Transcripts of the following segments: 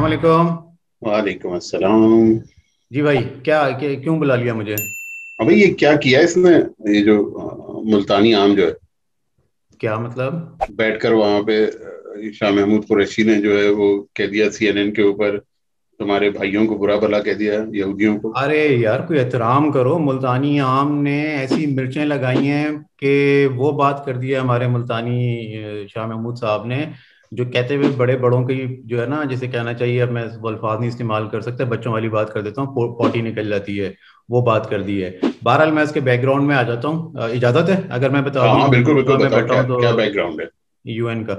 علیکم. وعلیکم السلام. جی بھائی، کیوں بلا لیا مجھے؟ ابھی یہ کیا کیا اس نے؟ یہ جو ملتانی عام جو ہے، کیا مطلب؟ بیٹھ کر وہاں پہ شاہ محمود قریشی نے جو ہے وہ کہہ دیا سی این این کے اوپر، تمہارے بھائیوں کو برا بھلا کہہ دیا یہودیوں کو. ارے یار کوئی احترام کرو. ملتانی عام نے ایسی مرچیں لگائی ہیں کہ وہ بات کر دی ہے ہمارے ملتانی شاہ محمود صاحب نے، جو کہتے ہوئے بڑے بڑوں کی جو ہے نا، جسے کہنا چاہیے، اب میں وہ الفاظ نہیں استعمال کر سکتا، بچوں والی بات کر دیتا ہوں، پوٹی نکل جاتی ہے، وہ بات کر دی ہے. بہرحال میں اس کے بیک گراؤنڈ میں آ جاتا ہوں. اجازت ہے اگر میں بتا ہاں دوں ہاں، بالکل بالکل، میں بتاؤ بیٹھا کیا ہوں تو؟ کیا بیک گراؤنڈ ہے. یو این کا.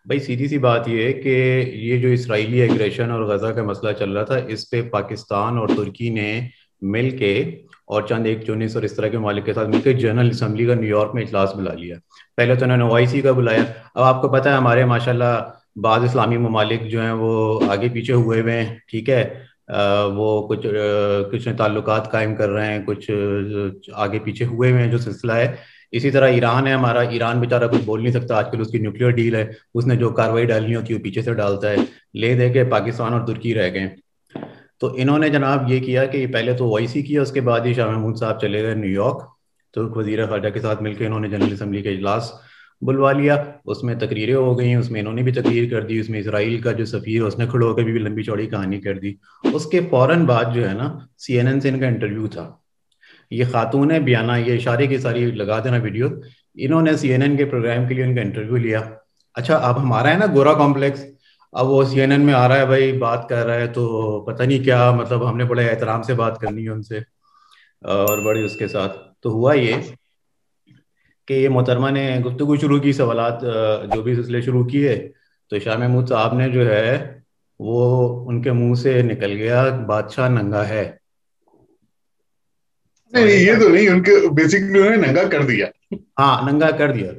بھائی سیدھی سی بات یہ ہے کہ یہ جو اسرائیلی ایگریشن اور غزہ کا مسئلہ چل رہا تھا، اس پہ پاکستان اور ترکی نے مل کے اور چند ایک چونس اور اس طرح کے ممالک کے ساتھ مل کے جنرل اسمبلی کا نیو یارک میں اجلاس بلا لیا. پہلے تو انہوں نے او آئی سی کا بلایا. اب آپ کو پتہ ہے ہمارے ماشاءاللہ بعض اسلامی ممالک جو ہیں وہ آگے پیچھے ہوئے ہوئے ہیں، ٹھیک ہے. وہ کچھ تعلقات قائم کر رہے ہیں، کچھ آگے پیچھے ہوئے ہوئے ہیں جو سلسلہ ہے. اسی طرح ایران ہے ہمارا. ایران بیچارہ کچھ بول نہیں سکتا، آج کل اس کی نیوکلیئر ڈیل ہے، اس نے جو کارروائی ڈالنی ہوتی ہے وہ پیچھے سے ڈالتا ہے. لے دے کے پاکستان اور ترکی رہ گئے. تو انہوں نے جناب یہ کیا کہ پہلے تو او آئی سی کیا، اس کے بعد ہی شاہ محمود صاحب چلے گئے نیو یارک. ترک وزیر خارجہ کے ساتھ مل کے انہوں نے جنرل اسمبلی کا اجلاس بلوا لیا. اس میں تقریریں ہو گئیں، اس میں انہوں نے بھی تقریر کر دی، اس میں اسرائیل کا جو سفیر ہے اس نے کھڑے ہو کے بھی لمبی چوڑی کہانی کر دی. اس کے فوراً بعد جو ہے نا سی این این سے ان کا انٹرویو تھا. یہ خاتون ہے بیانہ، یہ اشارے کی ساری لگا دینا ویڈیو. انہوں نے سی این این کے پروگرام کے لیے ان کا انٹرویو لیا. اچھا اب ہمارا ہے نا گورا کمپلیکس، اب وہ سی این این میں آ رہا ہے بھائی، بات کر رہا ہے، تو پتہ نہیں کیا مطلب ہم نے بڑے احترام سے بات کرنی ہے ان سے اور بڑی اس کے ساتھ. تو ہوا یہ کہ یہ محترمہ نے گفتگو شروع کی، سوالات جو بھی سلسلے شروع کیے. تو شاہ محمود صاحب نے جو ہے وہ ان کے منہ سے نکل گیا بادشاہ ننگا ہے. نہیں سمجھ نہیں، یہ آئے؟ تو نہیں، ان کے بیسکلی انہوں نے ننگا کر دیا. ہاں ننگا کر دیا.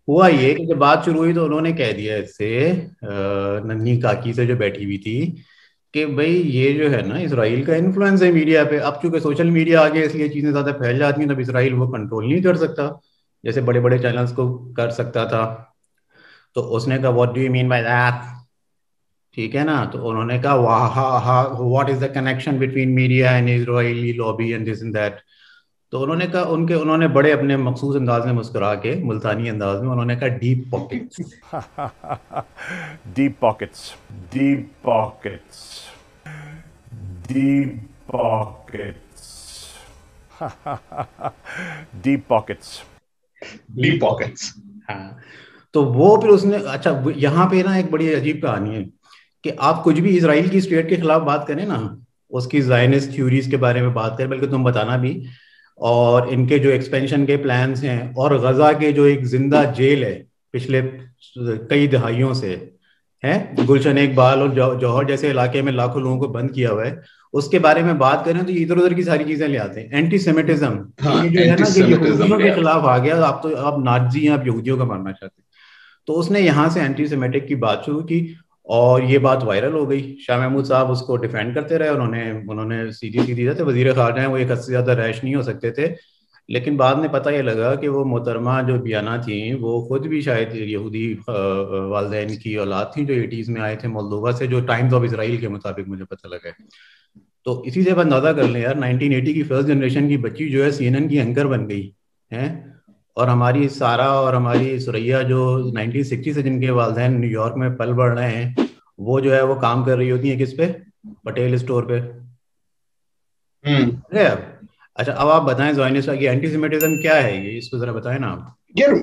ہوا یہ کہ جب بات شروع ہوئی تو انہوں نے کہہ دیا اس سے ننھی کاکی سے جو بیٹھی ہوئی تھی کہ بھئی یہ جو ہے نا اسرائیل کا انفلوئنس ہے میڈیا پہ. اب چونکہ سوشل میڈیا آ گیا اس لیے چیزیں زیادہ پھیل جاتی ہیں، تب اسرائیل وہ کنٹرول نہیں کر سکتا جیسے بڑے بڑے چینلز کو کر سکتا تھا. تو اس نے کہا what do you mean by that, ٹھیک ہے نا. تو انہوں نے کہا what is the connection between media and Israeli lobby and this and that. تو انہوں نے کہا انہوں نے بڑے اپنے مخصوص انداز میں مسکرا کے ملتانی انداز میں انہوں نے کہا deep pockets. Deep pockets. Deep pockets. Deep pockets. Deep pockets. Deep pockets. ہاں. تو وہ پھر اس نے اچھا یہاں پہ نا ایک بڑی عجیب کہانی ہے کہ آپ کچھ بھی اسرائیل کی اسٹیٹ کے خلاف بات کریں نا، اس کی زائنسٹ تھیوریز کے بارے میں بات کریں، بلکہ تم بتانا بھی، اور ان کے جو ایکسپینشن کے پلانز ہیں، اور غزہ کے جو ایک زندہ جیل ہے پچھلے کئی دہائیوں سے ہے، گلشن اقبال اور جوہر جیسے علاقے میں لاکھوں لوگوں کو بند کیا ہوا ہے، اس کے بارے میں بات کریں تو یہ ادھر ادھر کی ساری چیزیں لے آتے ہیں. اینٹی سیمیٹزم، ہاں، یہ جو ہے اینٹی نا کہ سیمیٹزم یہودیوں لے کے آتے خلاف آ گیا، آپ تو آپ نازی ہیں، آپ یہودیوں کا ماننا چاہتے ہیں. تو اس نے یہاں سے اینٹی سیمیٹک کی بات شروع کی اور یہ بات وائرل ہو گئی. شاہ محمود صاحب اس کو ڈیفینڈ کرتے رہے. انہوں نے سیدھی تھے، وزیر خارجہ ہیں، وہ ایک حد سے زیادہ ریش نہیں ہو سکتے تھے. لیکن بعد میں پتہ یہ لگا کہ وہ محترمہ جو بیانہ تھیں وہ خود بھی شاید یہودی والدین کی اولاد تھیں، جو 80s میں آئے تھے مولدووا سے، جو ٹائمز آف اسرائیل کے مطابق مجھے پتہ لگا ہے. تو اسی سے اب اندازہ کر لیں یار، 1980 کی فرسٹ جنریشن کی بچی جو ہے سی این این کی اینکر بن گئی ہے. اور ہماری سارا اور ہماری سریا جو 1960 سے جن کے والدین نیو یارک میں پل بڑھ رہے ہیں، وہ جو ہے وہ کام کر رہی ہوتی ہیں کس پہ؟ پٹیل اسٹور پہ. اچھا اب آپ بتائیں زائنسٹ کی اینٹی سیمیٹزم کیا ہے، یہ اس کو ذرا بتائیں نا آپ. یار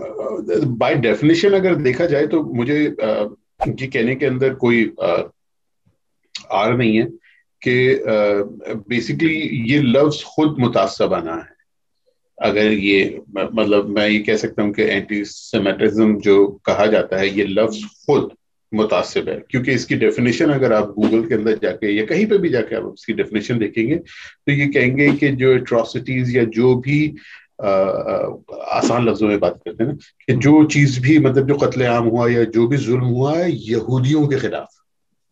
بائی ڈیفینیشن اگر دیکھا جائے تو مجھے یہ کہنے کے اندر کوئی آر نہیں ہے کہ بیسیکلی یہ لفظ خود متعصبانہ ہے. اگر یہ مطلب میں یہ کہہ سکتا ہوں کہ اینٹی سیمیٹزم جو کہا جاتا ہے یہ لفظ خود متعصب ہے، کیونکہ اس کی ڈیفینیشن اگر آپ گوگل کے اندر جا کے یا کہیں پہ بھی جا کے آپ اس کی ڈیفینیشن دیکھیں گے تو یہ کہیں گے کہ جو اٹراسٹیز یا جو بھی آسان لفظوں میں بات کرتے ہیں نا کہ جو چیز بھی مطلب جو قتل عام ہوا یا جو بھی ظلم ہوا ہے یہودیوں کے خلاف،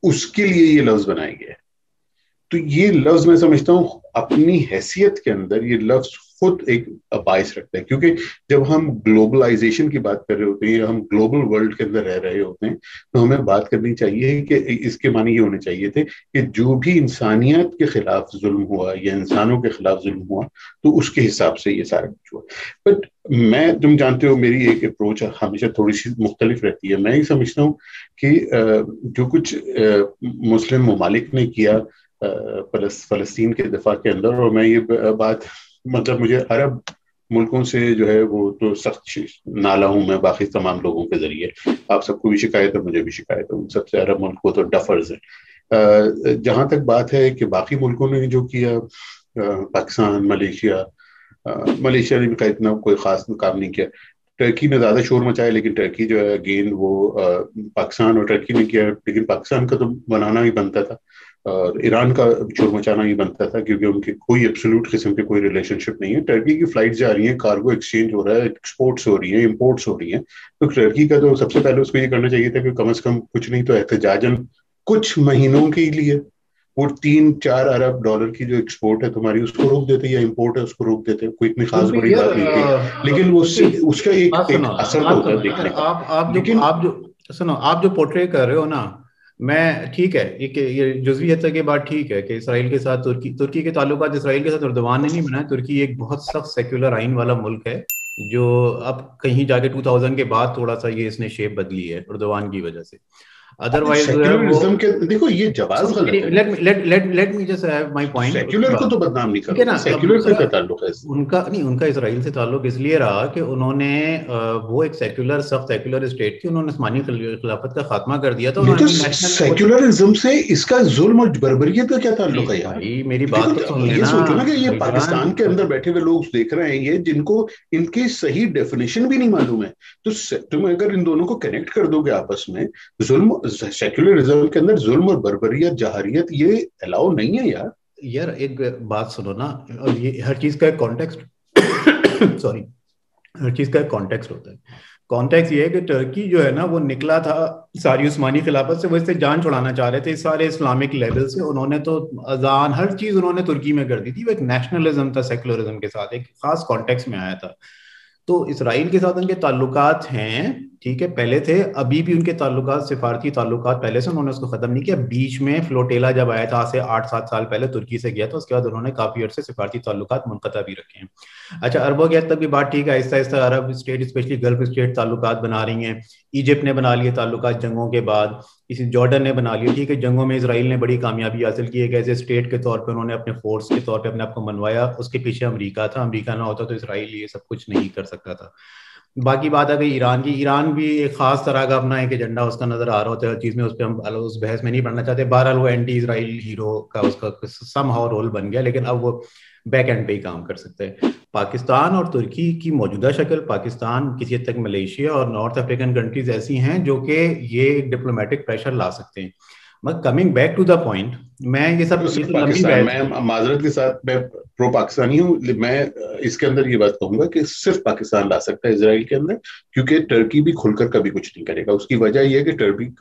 اس کے لیے یہ لفظ بنائے گئے. تو یہ لفظ میں سمجھتا ہوں اپنی حیثیت کے اندر یہ لفظ خود ایک باعث رکھتا ہے, کیونکہ جب ہم گلوبلائزیشن کی بات کر رہے ہوتے ہیں یا ہم گلوبل ورلڈ کے اندر رہ رہے ہوتے ہیں تو ہمیں بات کرنی چاہیے کہ اس کے معنی یہ ہونے چاہیے تھے کہ جو بھی انسانیت کے خلاف ظلم ہوا یا انسانوں کے خلاف ظلم ہوا تو اس کے حساب سے یہ سارا کچھ ہوا. بٹ میں, تم جانتے ہو میری ایک اپروچ ہمیشہ تھوڑی سی مختلف رہتی ہے. میں یہ سمجھتا ہوں کہ جو کچھ مسلم ممالک نے کیا فلسطین کے دفاع کے اندر, اور میں یہ بات مطلب مجھے عرب ملکوں سے جو ہے وہ تو سخت نالا ہوں میں باقی تمام لوگوں کے ذریعے, آپ سب کو بھی شکایت ہے, مجھے بھی شکایت ہے, ان سب سے عرب ملک کو تو ڈفرز ہیں. جہاں تک بات ہے کہ باقی ملکوں نے جو کیا, پاکستان, ملیشیا نے بھی اتنا کوئی خاص کام نہیں کیا. ٹرکی نے زیادہ شور مچایا, لیکن ٹرکی جو ہے اگین وہ پاکستان اور ٹرکی نے کیا, لیکن پاکستان کا تو بنانا ہی بنتا تھا اور ایران کا شور مچانا ہی بنتا تھا, کیونکہ ان کی کوئی ایبسولوٹ قسم کی کوئی ریلیشن شپ نہیں ہے. ٹرکی کی فلائٹ جا رہی ہیں, کارگو ایکسچینج ہو رہا ہے, ایکسپورٹس ہو رہی ہیں, امپورٹس ہو رہی ہیں, تو ٹرکی کا تو سب سے پہلے اس کو یہ کرنا چاہیے تھا کہ کم از کم کچھ نہیں تو احتجاجاً کچھ مہینوں کے لیے وہ 3-4 ارب ڈالر کی جو ایکسپورٹ ہے تمہاری اس کو روک دیتے, یا امپورٹ ہے اس کو روک دیتے. کوئی اتنی خاص بڑی بات نہیں تھی, لیکن اس کا ایک اثر تو ہوتا ہے دیکھنے کا. آپ جو پورٹری کر رہے ہو نا, میں ٹھیک ہے یہ جزوی حد تک یہ بات ٹھیک ہے کہ اسرائیل کے ساتھ ترکی کے تعلقات اسرائیل کے ساتھ اردوان نے نہیں بنائے. ترکی ایک بہت سخت سیکولر آئین والا ملک ہے جو اب کہیں جا کے 2000 کے بعد تھوڑا سا یہ اس نے شیپ بدلی ہے اردوان کی وجہ سے. ادروائز دیکھو یہ جواز غلط ہے. Let me just have my point. Secular کو تو بدنام نہیں کرنا, سیکولر سے کیا تعلق ہے ان کا؟ نہیں, ان کا اسرائیل سے تعلق اس لیے رہا کہ انہوں نے وہ ایک سیکولر سخت سیکولر اسٹیٹ تھی, انہوں نے عثمانی خلافت کا خاتمہ کر دیا تھا. سیکولرزم سے اس کا ظلم اور بربریت کا کیا تعلق ہے یار؟ میری بات تو سن لینا. یہ سوچو نا کہ یہ پاکستان کے اندر بیٹھے ہوئے لوگ دیکھ رہے ہیں یہ, جن کو ان کی صحیح ڈیفینیشن بھی نہیں معلوم ہے, تو تم اگر ان دونوں کو کنیکٹ کر دو گے آپس میں, ظلم سیکولرزم کے اندر ظلم اور بربریت جہریت یہ الاؤ نہیں ہے یار. یار ایک بات سنو نا, اور یہ ہر چیز کا ایک کانٹیکسٹ سوری ہر چیز کا ایک کانٹیکسٹ ہوتا ہے. کانٹیکسٹ یہ ہے کہ ٹرکی جو ہے نا وہ نکلا تھا ساری عثمانی خلافت سے, وہ اس سے جان چھڑانا چاہ رہے تھے سارے اسلامک لیول سے. انہوں نے تو اذان ہر چیز انہوں نے ترکی میں کر دی تھی. وہ ایک نیشنلزم تھا سیکولرزم کے ساتھ, ایک خاص کانٹیکسٹ میں آیا تھا. تو اسرائیل کے ساتھ ان کے تعلقات ہیں, ٹھیک ہے, پہلے تھے, ابھی بھی ان کے تعلقات, سفارتی تعلقات پہلے سے, انہوں نے اس کو ختم نہیں کیا. بیچ میں فلوٹیلا جب آیا تھا سے 8-7 سال پہلے ترکی سے گیا تھا, اس کے بعد انہوں نے کافی عرصے سفارتی تعلقات منقطع بھی رکھے ہیں. اچھا, عربوں کی حد تک بھی بات ٹھیک ہے, آہستہ آہستہ عرب اسٹیٹ اسپیشلی گلف اسٹیٹ تعلقات بنا رہی ہیں. ایجپٹ نے بنا لیے تعلقات جنگوں کے بعد, کسی جارڈن نے بنا لیے, ٹھیک ہے. جنگوں میں اسرائیل نے بڑی کامیابی حاصل کی, ایک ایسے اسٹیٹ کے طور پہ انہوں نے اپنے فورس کے طور پہ اپنے آپ کو منوایا. اس کے پیچھے امریکہ تھا, امریکہ نہ ہوتا تو اسرائیل یہ سب کچھ نہیں کر سکتا تھا. باقی بات ہے کہ ایران کی, ایران بھی ایک خاص طرح کا اپنا ایک ایجنڈا اس کا نظر آ رہا ہوتا ہے ہر چیز میں, اس پہ ہم اس بحث میں نہیں پڑھنا چاہتے. بہرحال وہ اینٹی اسرائیل ہیرو کا اس کا سم ہاؤ رول بن گیا, لیکن اب وہ بیک اینڈ پہ ہی کام کر سکتے ہیں. پاکستان اور ترکی کی موجودہ شکل, پاکستان کسی حد تک ملیشیا اور نارتھ افریقن کنٹریز ایسی ہیں جو کہ یہ ایک ڈپلومیٹک پریشر لا سکتے ہیں. Coming back to the point, میں یہ سب میں معذرت کے ساتھ میں پرو پاکستانی ہوں, میں اس کے اندر یہ بات کہوں گا کہ صرف پاکستان لا سکتا ہے اسرائیل کے اندر, کیونکہ ٹرکی بھی کھل کر کبھی کچھ نہیں کرے گا. اس کی وجہ یہ ہے کہ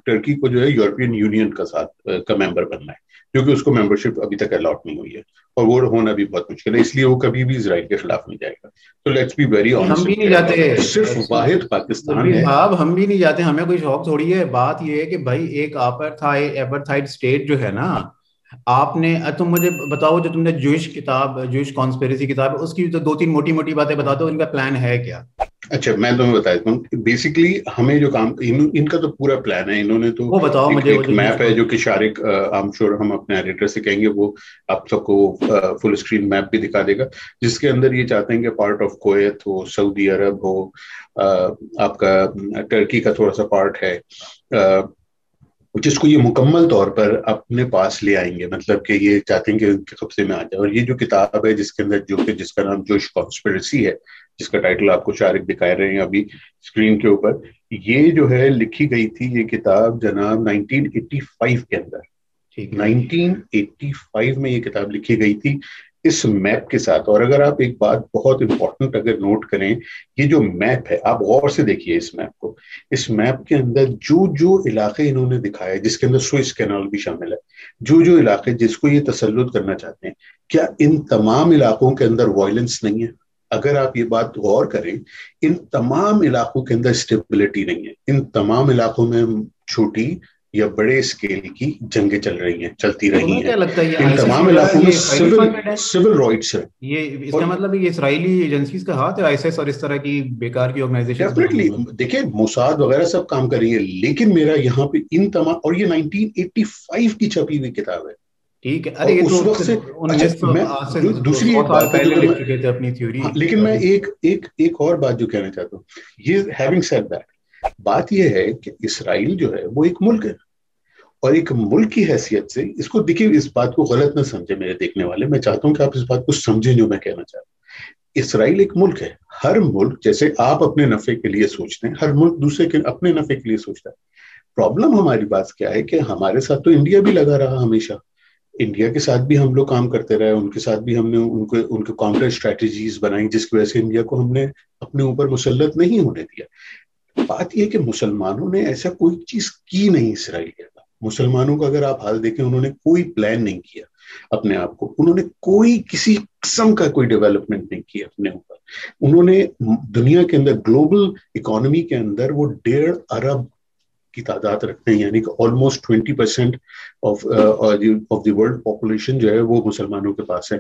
ٹرکی کو جو ہے یورپین یونین کا ممبر بننا ہے, کیونکہ اس کو ممبرشپ ابھی تک الاٹ نہیں ہوئی ہے, اور وہ ہونا بھی بہت مشکل ہے, اس لیے وہ کبھی بھی اسرائیل کے خلاف نہیں جائے گا. تو لیٹس بی ویری آنسٹ, ہم بھی نہیں جاتے, صرف واحد پاکستان ہے. ہم بھی نہیں جاتے, ہمیں کوئی شوق تھوڑی ہے. بات یہ ہے کہ بھائی ایک ایپرتھائڈ اسٹیٹ جو ہے نا, آپ نے, تم مجھے بتاؤ جو تم نے جوئش کانسپیریسی کتاب ہے اس کی تو 2-3 موٹی موٹی باتیں بتا دو, ان کا پلان ہے کیا؟ اچھا میں تمہیں بتا دیتا ہوں. بیسکلی ہمیں جو کام, ان کا تو پورا پلان ہے. انہوں نے تو وہ بتاؤ مجھے, ایک میپ ہے جو کہ شارق I'm sure ہم اپنے ایڈیٹر سے کہیں گے وہ آپ سب کو فل اسکرین میپ بھی دکھا دے گا, جس کے اندر یہ چاہتے ہیں کہ پارٹ آف کویت ہو, سعودی عرب ہو, آپ کا ٹرکی کا تھوڑا سا پارٹ ہے, جس کو یہ مکمل طور پر اپنے پاس لے آئیں گے. مطلب کہ یہ چاہتے ہیں کہ ان کے قبضے میں آ جائے. اور یہ جو کتاب ہے جس کے اندر جس کا نام جوش کانسپیریسی ہے, جس کا ٹائٹل آپ کو شارق دکھا رہے ہیں ابھی اسکرین کے اوپر, یہ جو ہے لکھی گئی تھی یہ کتاب جناب 1985 کے اندر. 1985 میں یہ کتاب لکھی گئی تھی اس میپ کے ساتھ. اور اگر آپ ایک بات بہت امپورٹنٹ اگر نوٹ کریں, یہ جو میپ ہے آپ غور سے دیکھیے اس میپ کو. اس میپ کے اندر جو علاقے انہوں نے دکھائے, جس کے اندر سوئس کینال بھی شامل ہے, جو علاقے جس کو یہ تسلط کرنا چاہتے ہیں, کیا ان تمام علاقوں کے اندر وائلنس نہیں ہے؟ اگر آپ یہ بات غور کریں, ان تمام علاقوں کے اندر اسٹیبلٹی نہیں ہے. ان تمام علاقوں میں چھوٹی یا بڑے اسکیل کی جنگیں چل رہی ہیں, چلتی رہی ہیں. کیا لگتا ہے یہ ان ICC تمام جو ہے علاقوں میں یہ اسرائیلی فنڈڈ ہے؟ سول رائٹس ہے. یہ اس کا مطلب یہ اسرائیلی ایجنسیز کا ہاتھ ہے ISIS اور اس طرح کی بیکار کی آرگنائزیشن؟ ڈیفینیٹلی دیکھیں موساد وغیرہ سب کام کر رہی ہے, لیکن میرا یہاں پہ ان تمام, اور یہ 1985 کی چھپی ہوئی کتاب ہے. ٹھیک ہے, ارے یہ تو میں دوسری ایک بات ہے جو لکھ چکے تھے اپنی تھیوری. لیکن میں ایک اور بات جو کہنا چاہتا ہوں, یہ ہیونگ سیڈ دیٹ, بات یہ ہے کہ اسرائیل جو ہے وہ ایک ملک ہے, اور ایک ملک کی حیثیت سے اس کو دیکھیں, اس بات کو غلط نہ سمجھے میرے دیکھنے والے, میں چاہتا ہوں کہ آپ اس بات کو سمجھیں جو میں کہنا چاہتا ہوں. اسرائیل ایک ملک ہے. ہر ملک جیسے آپ اپنے نفع کے لیے سوچتے ہیں, ہر ملک دوسرے کے اپنے نفع کے لیے سوچتا ہے. پرابلم ہماری بات کیا ہے کہ ہمارے ساتھ تو انڈیا بھی لگا رہا ہمیشہ, انڈیا کے ساتھ بھی ہم لوگ کام کرتے رہے, ان کے ساتھ بھی ہم نے ان کے کاؤنٹر اسٹریٹجیز بنائی, جس کی وجہ سے انڈیا کو ہم نے اپنے اوپر مسلط نہیں ہونے دیا. بات یہ کہ مسلمانوں نے ایسا کوئی چیز کی نہیں اسرائیل کے خلاف. مسلمانوں کا اگر آپ حال دیکھیں, انہوں نے کوئی پلان نہیں کیا اپنے آپ کو, انہوں نے کوئی کسی قسم کا کوئی ڈیولپمنٹ نہیں کیا اپنے اوپر. انہوں نے دنیا کے اندر گلوبل اکانومی کے اندر وہ 1.5 ارب کی تعداد رکھتے ہیں, یعنی کہ almost 20% of the world population جو ہے وہ مسلمانوں کے پاس ہے.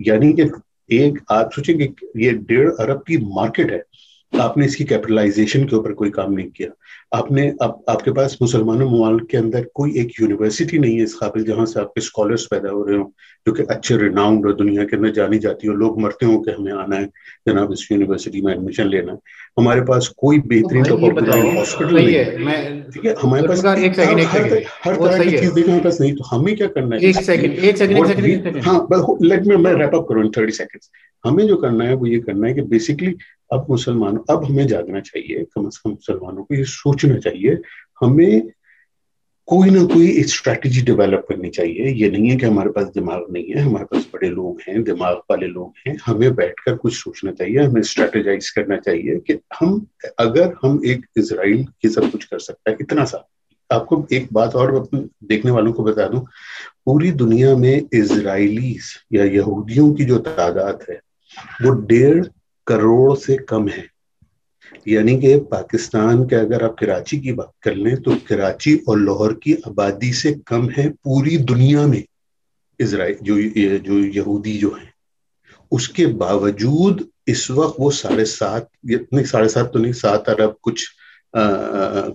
یعنی کہ ایک آپ سوچیں کہ یہ 1.5 ارب کی مارکیٹ ہے, آپ نے اس کی کیپٹلائزیشن کے اوپر کوئی کام نہیں کیا. آپ کے پاس مسلمانوں ممالک کے اندر کوئی ایک یونیورسٹی نہیں ہے اس قابل جہاں سے آپ کے اسکالرس پیدا ہو رہے ہوں, جو کہ اچھے ریناؤنڈ اور دنیا کے اندر جانی جاتی ہو, لوگ مرتے ہوں کہ ہمیں آنا ہے جناب اس یونیورسٹی میں ایڈمیشن لینا ہے. ہمارے پاس کوئی بہترین ہاسپٹل نہیں ہے, ٹھیک ہے, ہمارے پاس ہر طرح کی چیز دیکھیں ہمارے پاس نہیں. تو ہمیں کیا کرنا ہے, ہاں لیٹ میں ریپ اپ کروں ان 30 سیکنڈز. ہمیں جو کرنا ہے وہ یہ کرنا ہے کہ بیسکلی اب ہمیں جاگنا چاہیے, کم از کم مسلمانوں کو یہ سوچنا چاہیے, ہمیں کوئی نہ کوئی ایک اسٹریٹجی ڈیولپ کرنی چاہیے. یہ نہیں ہے کہ ہمارے پاس دماغ نہیں ہے, ہمارے پاس بڑے لوگ ہیں, دماغ والے لوگ ہیں. ہمیں بیٹھ کر کچھ سوچنا چاہیے, ہمیں اسٹریٹجائز کرنا چاہیے کہ اگر ہم ایک اسرائیل یہ سب کچھ کر سکتا ہے اتنا سا. آپ کو ایک بات اور دیکھنے والوں کو بتا دوں, پوری دنیا میں اسرائیلیز یا یہودیوں کی جو تعداد ہے وہ 1.5 کروڑ سے کم ہے. یعنی کہ پاکستان کے اگر آپ کراچی کی بات کر لیں تو کراچی اور لاہور کی آبادی سے کم ہے پوری دنیا میں اسرائیل جو یہودی جو ہیں. اس کے باوجود اس وقت وہ 7.5 تو نہیں 7 ارب کچھ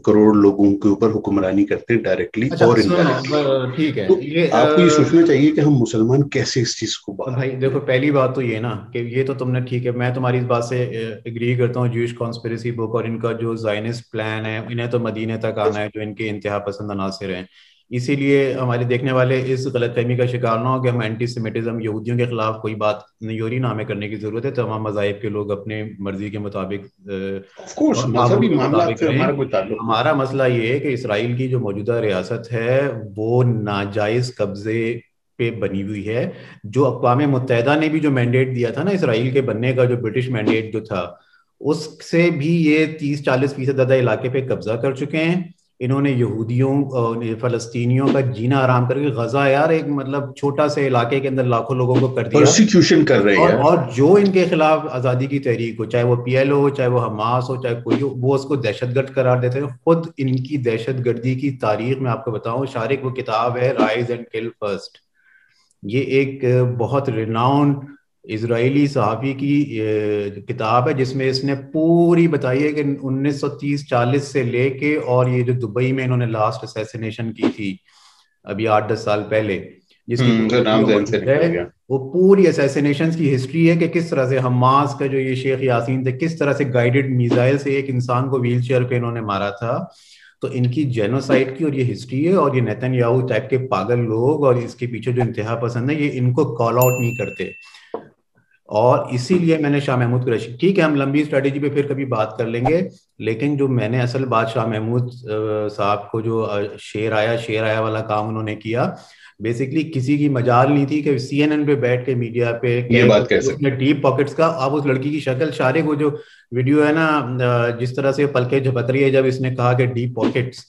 کروڑ لوگوں کے اوپر حکمرانی کرتے ہیں ڈائریکٹلی اور انڈائریکٹلی. ٹھیک ہے, تو آپ کو یہ سوچنا چاہیے کہ ہم مسلمان کیسے اس چیز کو بھائی دیکھو, پہلی بات تو یہ نا کہ یہ تو تم نے ٹھیک ہے, میں تمہاری اس بات سے اگری کرتا ہوں. جوئش کانسپریسی بک اور ان کا جو زائنسٹ پلان ہے, انہیں تو مدینے تک آنا ہے, جو ان کے انتہا پسند عناصر ہیں. اسی لیے ہمارے دیکھنے والے اس غلط فہمی کا شکار نہ ہو کہ ہم اینٹی سیمیٹزم, یہودیوں کے خلاف کوئی بات نیوری نامے کرنے کی ضرورت ہے. تمام مذاہب کے لوگ اپنے مرضی کے مطابق ہمارا مسئلہ یہ ہے کہ اسرائیل کی جو موجودہ ریاست ہے وہ ناجائز قبضے پہ بنی ہوئی ہے. جو اقوام متحدہ نے بھی جو مینڈیٹ دیا تھا نا اسرائیل کے بننے کا, جو برٹش مینڈیٹ جو تھا, اس سے بھی یہ 30-40% زیادہ علاقے پہ قبضہ کر چکے ہیں. انہوں نے یہودیوں فلسطینیوں کا جینا آرام کر کے, غزہ یار ایک مطلب چھوٹا سے علاقے کے اندر لاکھوں لوگوں کو کر دیا, پرسیکیوشن کر رہے ہیں. اور جو ان کے خلاف آزادی کی تحریک ہو, چاہے وہ PLO ہو, چاہے وہ حماس ہو, چاہے کوئی ہو, وہ اس کو دہشت گرد قرار دیتے ہیں. خود ان کی دہشت گردی کی تاریخ میں آپ کو بتاؤں, شارق وہ کتاب ہے رائز اینڈ کل فرسٹ. یہ ایک بہت ریناؤنڈ اسرائیلی صحافی کی کتاب ہے جس میں اس نے پوری بتائی ہے کہ 1930-40 سے لے کے, اور یہ جو دبئی میں انہوں نے لاسٹ اسیسینیشن کی تھی ابھی 8-10 سال پہلے, جس کی وہ پوری اسیسینیشنز کی ہسٹری ہے کہ کس طرح سے حماس کا جو یہ شیخ یاسین تھے, کس طرح سے گائیڈڈ میزائل سے ایک انسان کو ویل چیئر پہ انہوں نے مارا تھا. تو ان کی جینوسائڈ کی اور یہ ہسٹری ہے, اور یہ نیتن یاہو ٹائپ کے پاگل لوگ اور اس کے پیچھے جو انتہا پسند ہے, یہ ان کو کال آؤٹ نہیں کرتے. اور اسی لیے میں نے شاہ محمود قریشی, ٹھیک ہے ہم لمبی اسٹریٹجی پہ پھر کبھی بات کر لیں گے, لیکن جو میں نے اصل بات شاہ محمود صاحب کو جو شیر آیا والا کام انہوں نے کیا, بیسکلی کسی کی مجال نہیں تھی کہ CNN پہ بیٹھ کے میڈیا پہ ڈیپ پاکٹس کا. آپ اس لڑکی کی شکل, شارق وہ جو ویڈیو ہے نا جس طرح سے پلکیں جھپک رہی ہے جب اس نے کہا کہ ڈیپ پاکٹس,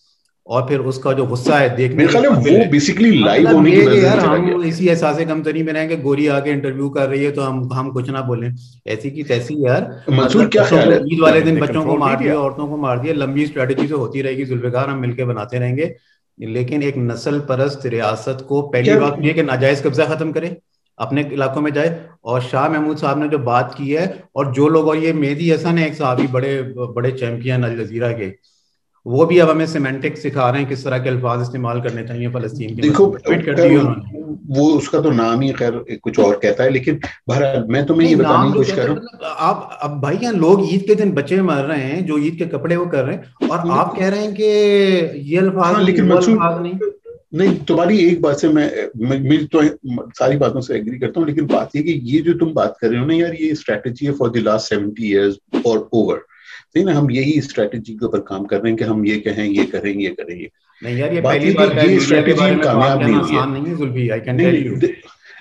اور پھر اس کا جو غصہ ہے دیکھنے میرے خیال ہے وہ بیسیکلی لائیو ہونے کی وجہ سے چلا گیا. ہم اسی احساس کمتری میں رہیں کہ گوری آ کے انٹرویو کر رہی ہے تو ہم کچھ نہ بولیں. ایسی کی تیسی یار. منصور کیا خیال ہے؟ عید والے دن بچوں کو مار دیا, عورتوں کو مار دیا. لمبی اسٹریٹجی تو ہوتی رہے گی ذوالفقار, ہم مل کے بناتے رہیں گے, لیکن ایک نسل پرست ریاست کو پہلی بات یہ کہ ناجائز قبضہ ختم کرے, اپنے علاقوں میں جائے. اور شاہ محمود صاحب نے جو بات کی ہے, اور جو لوگ, اور یہ مہدی حسن ہے ایک صحابی بڑے بڑے چیمپئن الجزیرہ کے, وہ بھی اب ہمیں سیمینٹک سکھا رہے ہیں کس طرح کے الفاظ استعمال کرنے چاہیے فلسطین کے. دیکھو وہ اس کا تو نام ہی خیر کچھ اور کہتا ہے, لیکن بہرحال میں تمہیں یہ بتانے کی کوشش کر رہا ہوں. آپ اب بھائی یہاں لوگ عید کے دن بچے مر رہے ہیں جو عید کے کپڑے وہ کر رہے ہیں, اور آپ کہہ رہے ہیں کہ یہ الفاظ نہیں. تمہاری ایک بات سے میں تو ساری باتوں سے ایگری کرتا ہوں, لیکن بات یہ کہ یہ جو تم بات کر رہے ہو نا یار, یہ اسٹریٹجی ہے فار دی لاسٹ 70 ایئرز اور اوور. ہم یہی اسٹریٹجی کے اوپر کام کر رہے ہیں کہ ہم یہ کہیں, یہ کریں, یہ کریں. نہیں یار, یہ پہلی بار یہ اسٹریٹجی کامیاب نہیں ہوئی ہے.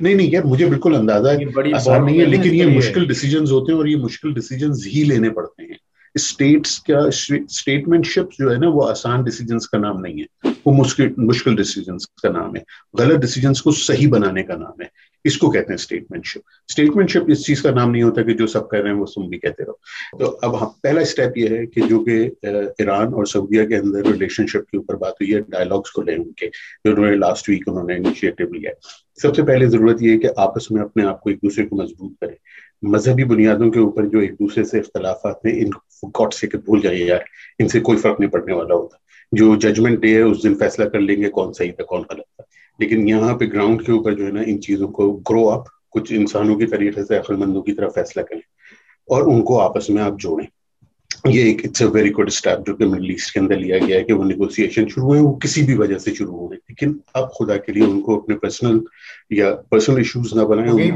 نہیں یار, مجھے بالکل اندازہ ہے آسان نہیں ہے, لیکن یہ مشکل ڈیسیجنز ہوتے ہیں, اور یہ مشکل ڈیسیجنز ہی لینے پڑتے ہیں. اسٹیٹس کا اسٹیٹمنٹ شپ جو ہے نا, وہ آسان ڈیسیجنز کا نام نہیں ہے, وہ مشکل ڈیسیجنز کا نام ہے. غلط ڈیسیجنز کو صحیح بنانے کا نام ہے, اس کو کہتے ہیں اسٹیٹمنٹ شپ. اسٹیٹمنٹ شپ اس چیز کا نام نہیں ہوتا کہ جو سب کہہ رہے ہیں وہ تم بھی کہتے رہو. تو اب پہلا اسٹیپ یہ ہے کہ جو کہ ایران اور سعودیہ کے اندر ریلیشن شپ کے اوپر بات ہوئی ہے, ڈائلاگس کو لیں ان کے, جو انہوں نے لاسٹ ویک انہوں نے انیشیٹو لیا ہے. سب سے پہلے ضرورت یہ ہے کہ آپس میں اپنے آپ کو ایک دوسرے کو مضبوط کریں. مذہبی بنیادوں کے اوپر جو ایک دوسرے سے اختلافات ہیں, ان گاڈ سے بھول جائیے یار, ان سے کوئی فرق نہیں پڑنے والا ہوتا. جو ججمنٹ ڈے ہے اس دن فیصلہ کر لیں گے کون صحیح تھا کون غلط تھا, لیکن یہاں پہ گراؤنڈ کے اوپر جو ہے نا ان چیزوں کو گرو اپ, کچھ انسانوں کی طریقے سے عقل مندوں کی طرح فیصلہ کریں اور ان کو آپس میں آپ جوڑیں. یہ ایک it's a very good step جو کہ مڈل ایسٹ کے اندر لیا گیا ہے کہ وہ نیگوسیشن شروع ہوئے, وہ کسی بھی وجہ سے شروع ہوئے, لیکن اب خدا کے لیے ان کو اپنے پرسنل ایشوز نہ بنائیں,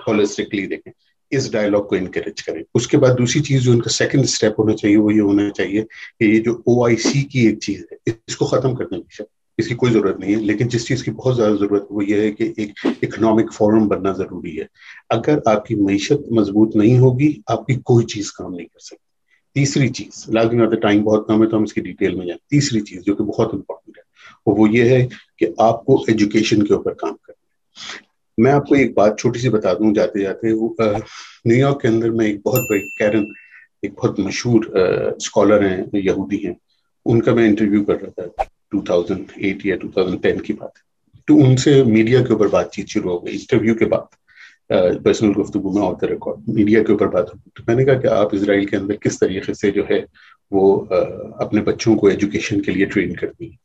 ہولسٹکلی دیکھیں, اس ڈائلاگ کو انکریج کریں. اس کے بعد دوسری چیز جو ان کا سیکنڈ اسٹیپ ہونا چاہیے وہ یہ ہونا چاہیے کہ یہ جو OIC کی ایک چیز ہے اس کو ختم کرنے کی اس کی کوئی ضرورت نہیں ہے, لیکن جس چیز کی بہت زیادہ ضرورت ہے وہ یہ ہے کہ ایک اکنامک فورم بننا ضروری ہے. اگر آپ کی معیشت مضبوط نہیں ہوگی آپ کی کوئی چیز کام نہیں کر سکتی. تیسری چیز, لازمی بات ہے ٹائم بہت کم ہے تو ہم اس کی ڈیٹیل میں جائیں. تیسری چیز جو کہ بہت امپورٹنٹ ہے وہ یہ ہے کہ آپ کو ایجوکیشن کے اوپر کام کرنا ہے. میں آپ کو ایک بات چھوٹی سی بتا دوں جاتے جاتے, وہ نیو یارک کے اندر میں ایک بہت بڑی کیرن, ایک بہت مشہور اسکالر ہیں, یہودی ہیں, ان کا میں انٹرویو کر رہا تھا 2008 یا 2010 کی بات. تو ان سے میڈیا کے اوپر بات چیت شروع ہو گئی. انٹرویو کے بعد پرسنل گفتگو میں آف دا ریکارڈ میڈیا کے اوپر بات ہوئی. تو میں نے کہا کہ آپ اسرائیل کے اندر کس طریقے سے جو ہے وہ اپنے بچوں کو ایجوکیشن کے لیے ٹرین کرتی ہیں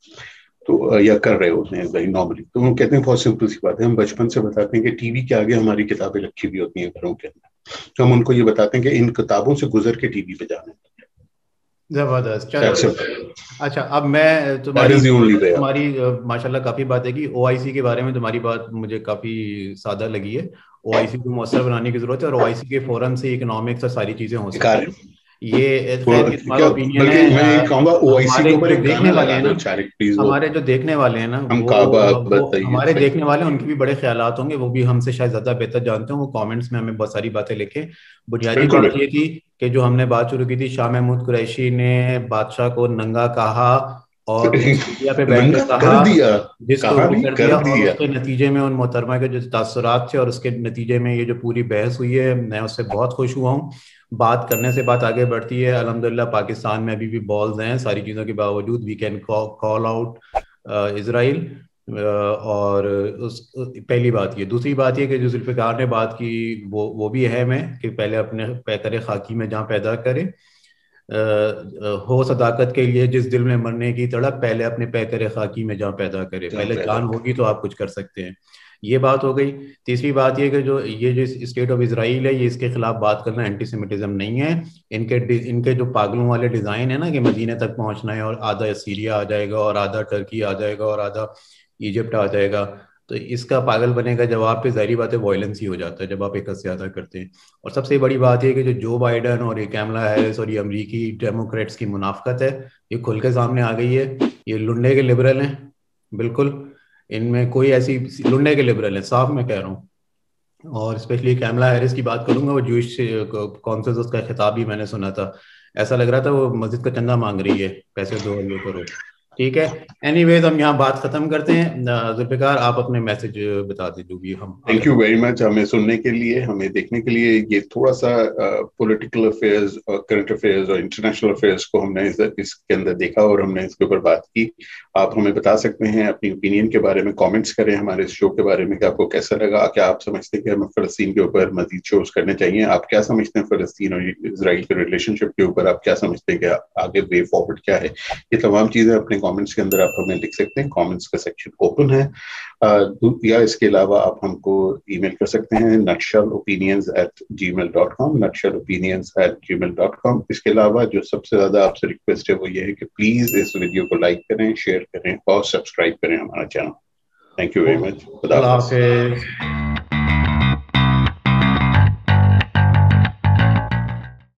تو یا کر رہے ہوتے ہیں ویری نارملی. تو وہ کہتے ہیں بہت سمپل سی بات ہے, ہم بچپن سے بتاتے ہیں کہ ٹی وی کے آگے ہماری کتابیں رکھی ہوئی ہوتی ہیں گھروں کے اندر, تو ہم ان کو یہ بتاتے ہیں کہ ان کتابوں سے گزر کے ٹی وی پہ جانا ہے. زبردست. اچھا اب میں تمہاری ماشاءاللہ کافی باتیں کی. OIC کے بارے میں تمہاری بات مجھے کافی سادہ لگی ہے. OIC کو مؤثر بنانے کی ضرورت ہے, اور OIC کے فوراً سے اکنامکس اور ساری چیزیں ہو سکتی ہیں. یہ ہمارا اوپینین ہے. ہمارے جو دیکھنے والے ہیں نا ہمارے دیکھنے والے ان کے بھی بڑے خیالات ہوں گے, وہ بھی ہم سے شاید زیادہ بہتر جانتے ہیں. وہ کامنٹس میں ہمیں بہت ساری باتیں لکھیں. بنیادی بات یہ تھی کہ جو ہم نے بات شروع کی تھی, شاہ محمود قریشی نے بادشاہ کو ننگا کہا اور پہ بیٹھ کر کہا, جس کو کر دیا, اور اس کے نتیجے میں ان محترمہ کے جو تاثرات تھے اور اس کے نتیجے میں یہ جو پوری بحث ہوئی ہے, میں اس سے بہت خوش ہوا ہوں. بات کرنے سے بات آگے بڑھتی ہے. الحمدللہ پاکستان میں ابھی بھی بالز ہیں, ساری چیزوں کے باوجود وی کین کال آؤٹ اسرائیل. اور پہلی بات یہ. دوسری بات یہ کہ جو ذوالفقار نے بات کی وہ بھی اہم ہے کہ پہلے اپنے پیکر خاکی میں جہاں پیدا کرے, ہو صداقت کے لیے جس دل میں مرنے کی تڑپ, پہلے اپنے پیکر خاکی میں جہاں پیدا کرے. پہلے جان ہوگی تو آپ کچھ کر سکتے ہیں. یہ بات ہو گئی. تیسری بات یہ کہ جو اسٹیٹ آف اسرائیل ہے, یہ اس کے خلاف بات کرنا اینٹی سیمیٹزم نہیں ہے. ان کے جو پاگلوں والے ڈیزائن ہے نا کہ مدینے تک پہنچنا ہے اور آدھا سیریا آ جائے گا اور آدھا ٹرکی آ جائے گا اور آدھا ایجپٹ آ جائے گا, تو اس کا پاگل بنے کا جواب پہ ظاہری بات ہے وائلنس ہی ہو جاتا ہے جب آپ ایک زیادہ کرتے ہیں. اور سب سے بڑی بات یہ کہ جو بائیڈن اور یہ کیملا ہیرس اور یہ امریکی ڈیموکریٹس کی منافقت ہے, یہ کھل کے سامنے آ گئی ہے. یہ لنڈے کے لبرل ہیں بالکل, ان میں کوئی ایسی لنڈے کے لبرل ہیں, صاف میں کہہ رہا ہوں. اور اسپیشلی کیملا ہیرس کی بات کروں گا, وہ جوئش کانسلس کا خطاب بھی میں نے سنا تھا, ایسا لگ رہا تھا وہ مسجد کا چندہ مانگ رہی ہے, پیسے دو یہ کرو. ٹھیک ہے. اینی ویز ہم یہاں بات ختم کرتے ہیں. ذوالفقار آپ اپنے میسج بتا دیں جو بھی ہم. تھینک یو ویری مچ ہمیں سننے کے لیے, ہمیں دیکھنے کے لیے. یہ تھوڑا سا پولیٹیکل افیئرز اور کرنٹ افیئرز اور انٹرنیشنل افیئرز کو ہم نے اس کے اندر دیکھا اور ہم نے اس کے اوپر بات کی. آپ ہمیں بتا سکتے ہیں اپنی اوپینین کے بارے میں, کامنٹس کریں ہمارے اس شو کے بارے میں کہ آپ کو کیسا لگا. کیا آپ سمجھتے ہیں کہ ہمیں فلسطین کے اوپر مزید شوز کرنے چاہیے؟ آپ کیا سمجھتے ہیں فلسطین اور اسرائیل کے ریلیشن شپ کے اوپر؟ آپ کیا سمجھتے ہیں کہ آگے وے فارورڈ کیا ہے؟ یہ تمام چیزیں اپنے کامنٹس کے اندر آپ ہمیں لکھ سکتے ہیں. کامنٹس کا سیکشن اوپن ہے. یا اس کے علاوہ آپ ہم کو ای میل کر سکتے ہیں nutshellopinions@gmail.com, nutshellopinions@gmail.com. اس کے علاوہ جو سب سے زیادہ آپ سے ریکویسٹ ہے وہ یہ ہے کہ پلیز اس ویڈیو کو لائک کریں, شیئر کریں اور سبسکرائب کریں ہمارا channel. Thank you very much. خدا اللہ حافظ. حافظ.